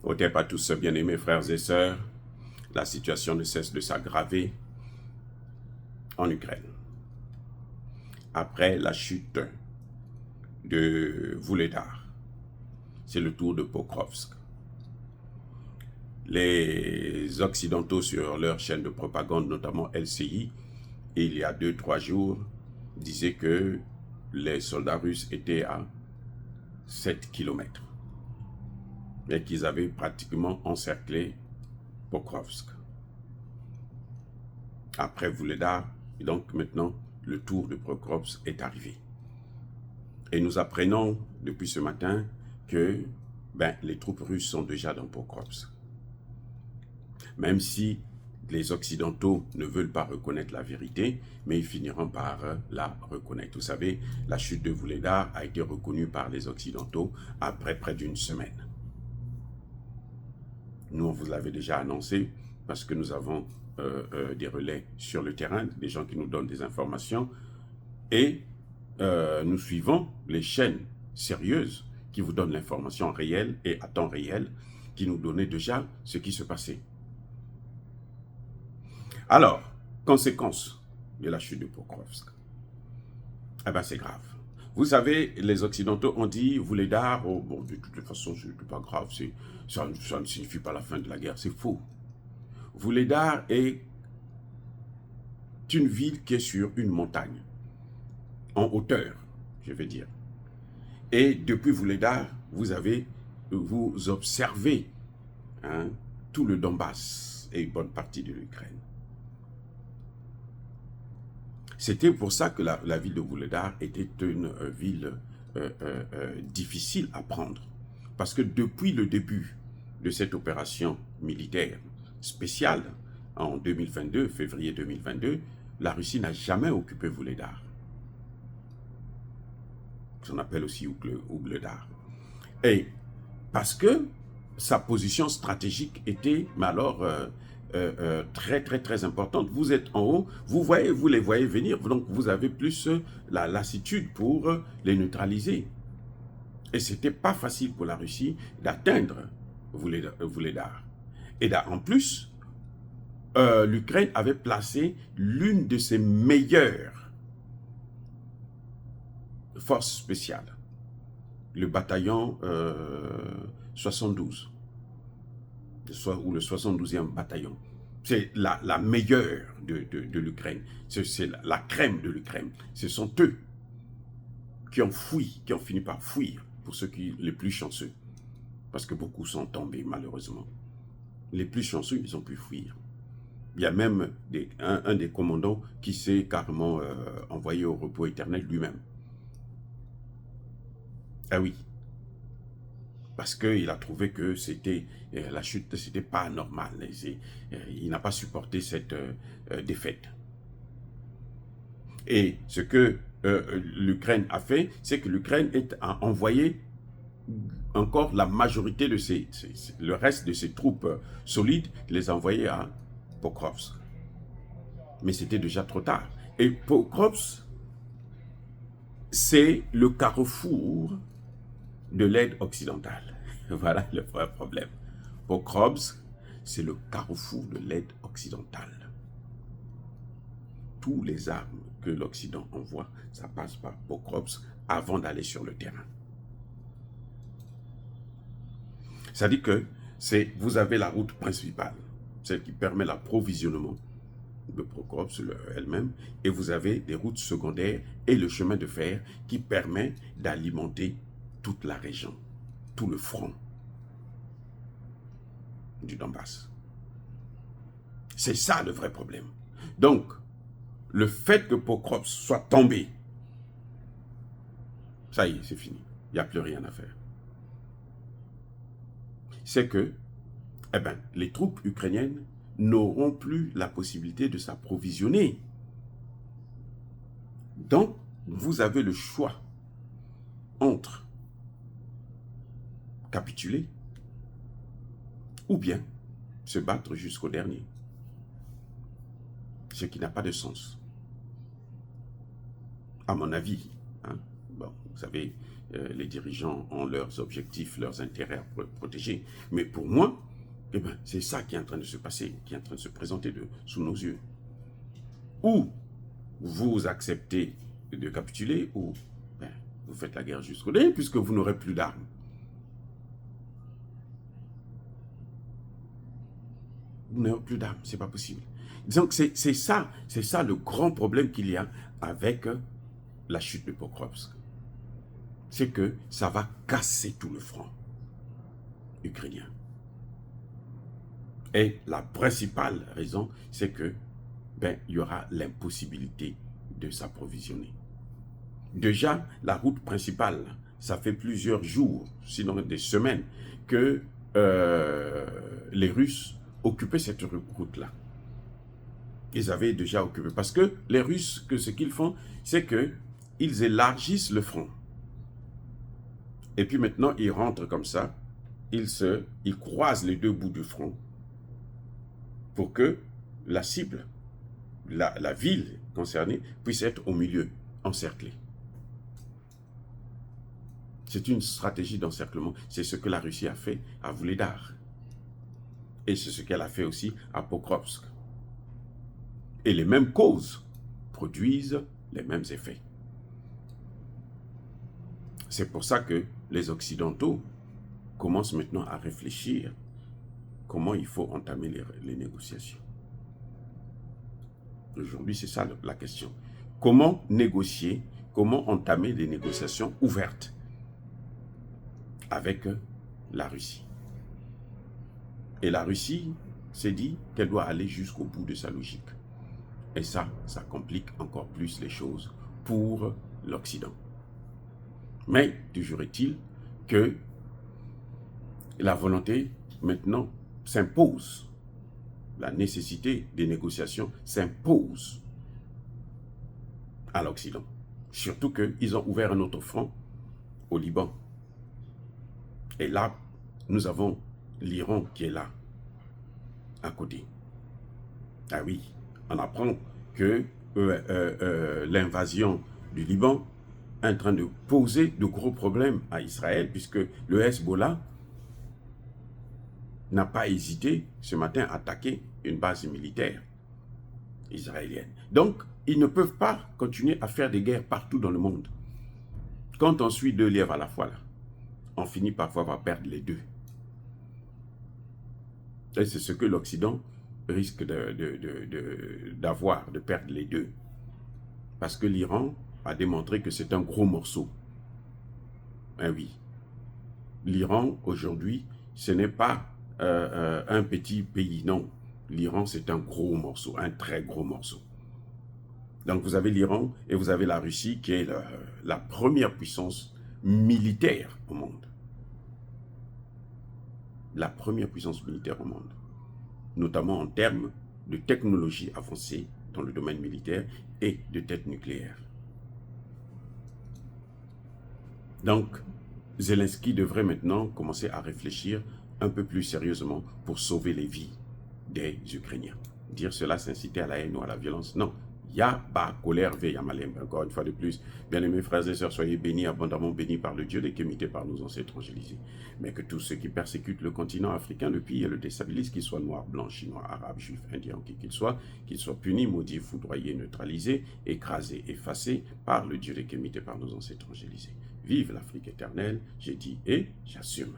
Au TEP à tous, bien-aimés frères et sœurs, la situation ne cesse de s'aggraver en Ukraine. Après la chute de Vuhledar, c'est le tour de Pokrovsk. Les Occidentaux sur leur chaîne de propagande, notamment LCI, il y a 2-3 jours, disaient que les soldats russes étaient à 7 km et qu'ils avaient pratiquement encerclé Pokrovsk. Après Vuhledar, et donc maintenant, le tour de Pokrovsk est arrivé. Et nous apprenons depuis ce matin que les troupes russes sont déjà dans Pokrovsk. Même si les Occidentaux ne veulent pas reconnaître la vérité, mais ils finiront par la reconnaître. Vous savez, la chute de Vuhledar a été reconnue par les Occidentaux après près d'une semaine. Nous, on vous l'avait déjà annoncé parce que nous avons des relais sur le terrain, des gens qui nous donnent des informations, et nous suivons les chaînes sérieuses qui vous donnent l'information réelle et à temps réel, qui nous donnaient déjà ce qui se passait. Alors, conséquence de la chute de Pokrovsk, c'est grave. Vous savez, les Occidentaux ont dit, Vuhledar, oh, bon, de toute façon, ce n'est pas grave, ça ne signifie pas la fin de la guerre, c'est faux. Vuhledar est une ville qui est sur une montagne, en hauteur, je vais dire. Et depuis Vuhledar, vous observez tout le Donbass et une bonne partie de l'Ukraine. C'était pour ça que la ville de Vuhledar était une ville difficile à prendre. Parce que depuis le début de cette opération militaire spéciale, en 2022, février 2022, la Russie n'a jamais occupé Vuhledar. On appelle aussi Vuhledar. Et parce que sa position stratégique était, mais alors, très, très, très importante. Vous êtes en haut, vous les voyez venir, donc vous avez plus la lassitude pour les neutraliser. Et ce n'était pas facile pour la Russie d'atteindre Vuhledar. Et en plus, l'Ukraine avait placé l'une de ses meilleures forces spéciales, le bataillon 72, ou le 72e bataillon. C'est la meilleure de l'Ukraine. C'est la crème de l'Ukraine. Ce sont eux qui ont fui, qui ont fini par fuir, pour ceux les plus chanceux. Parce que beaucoup sont tombés, malheureusement. Les plus chanceux, ils ont pu fuir. Il y a même un des commandants qui s'est carrément envoyé au repos éternel lui-même. Ah oui. Parce qu'il a trouvé que la chute, c'était pas normal. Il n'a pas supporté cette défaite. Et ce que l'Ukraine a fait, c'est que l'Ukraine a envoyé encore la majorité de le reste de ses troupes solides, les a envoyées à Pokrovsk. Mais c'était déjà trop tard. Et Pokrovsk, c'est le carrefour de l'aide occidentale. Voilà le vrai problème. Pokrovsk, c'est le carrefour de l'aide occidentale. Tous les armes que l'Occident envoie, ça passe par Pokrovsk avant d'aller sur le terrain. C'est-à-dire que vous avez la route principale, celle qui permet l'approvisionnement de Pokrovsk elle-même, et vous avez des routes secondaires et le chemin de fer qui permet d'alimenter toute la région, tout le front du Donbass. C'est ça le vrai problème. Donc, le fait que Pokrovsk soit tombé, ça y est, c'est fini. Il n'y a plus rien à faire. C'est que les troupes ukrainiennes n'auront plus la possibilité de s'approvisionner. Donc, vous avez le choix entre capituler ou bien se battre jusqu'au dernier. Ce qui n'a pas de sens. À mon avis, bon, vous savez, les dirigeants ont leurs objectifs, leurs intérêts à protéger. Mais pour moi, eh ben, c'est ça qui est en train de se passer, qui est en train de se présenter sous nos yeux. Ou vous acceptez de capituler, ou ben, vous faites la guerre jusqu'au dernier, puisque vous n'aurez plus d'armes. Vous n'aurez plus d'armes, c'est pas possible. Donc c'est ça le grand problème qu'il y a avec la chute de Pokrovsk. C'est que ça va casser tout le front ukrainien. Et la principale raison, c'est que il y aura l'impossibilité de s'approvisionner. Déjà, la route principale, ça fait plusieurs jours, sinon des semaines, que les Russes occupaient cette route-là. Ils avaient déjà occupé. Parce que les Russes, ce qu'ils font, c'est qu'ils élargissent le front. Et puis maintenant, ils rentrent comme ça, ils croisent les deux bouts du front pour que la cible, la ville concernée, puisse être au milieu, encerclée. C'est une stratégie d'encerclement. C'est ce que la Russie a fait à Vuhledar. Et c'est ce qu'elle a fait aussi à Pokrovsk. Et les mêmes causes produisent les mêmes effets. C'est pour ça que les Occidentaux commencent maintenant à réfléchir comment il faut entamer les négociations. Aujourd'hui, c'est ça la question. Comment négocier, comment entamer des négociations ouvertes avec la Russie. Et la Russie s'est dit qu'elle doit aller jusqu'au bout de sa logique. Et ça complique encore plus les choses pour l'Occident. Mais toujours est-il que la volonté maintenant s'impose. La nécessité des négociations s'impose à l'Occident. Surtout qu'ils ont ouvert un autre front au Liban. Et là, nous avons l'Iran qui est là, à côté. Ah oui, on apprend que l'invasion du Liban est en train de poser de gros problèmes à Israël, puisque le Hezbollah n'a pas hésité ce matin à attaquer une base militaire israélienne. Donc, ils ne peuvent pas continuer à faire des guerres partout dans le monde. Quand on suit deux lièvres à la fois, là, on finit parfois par perdre les deux. Et c'est ce que l'Occident risque d'avoir, de perdre les deux. Parce que l'Iran a démontré que c'est un gros morceau. Ah oui. L'Iran, aujourd'hui, ce n'est pas un petit pays, non. L'Iran, c'est un gros morceau, un très gros morceau. Donc vous avez l'Iran et vous avez la Russie qui est la première puissance militaire au monde. La première puissance militaire au monde. Notamment en termes de technologie avancée dans le domaine militaire et de tête nucléaire. Donc, Zelensky devrait maintenant commencer à réfléchir un peu plus sérieusement pour sauver les vies des Ukrainiens. Dire cela, c'est inciter à la haine ou à la violence. Non. Yaba, colère, Yamalem. Encore une fois de plus, bien-aimés frères et sœurs, soyez bénis, abondamment bénis par le Dieu des Kémités, par nos ancêtres évangélisés. Mais que tous ceux qui persécutent le continent africain, le pillent et le déstabilisent, qu'ils soient noirs, blancs, chinois, arabes, juifs, indiens, qui qu'ils soient punis, maudits, foudroyés, neutralisés, écrasés, effacés par le Dieu des Kémités, par nos ancêtres évangélisés. Vive l'Afrique éternelle, j'ai dit et j'assume.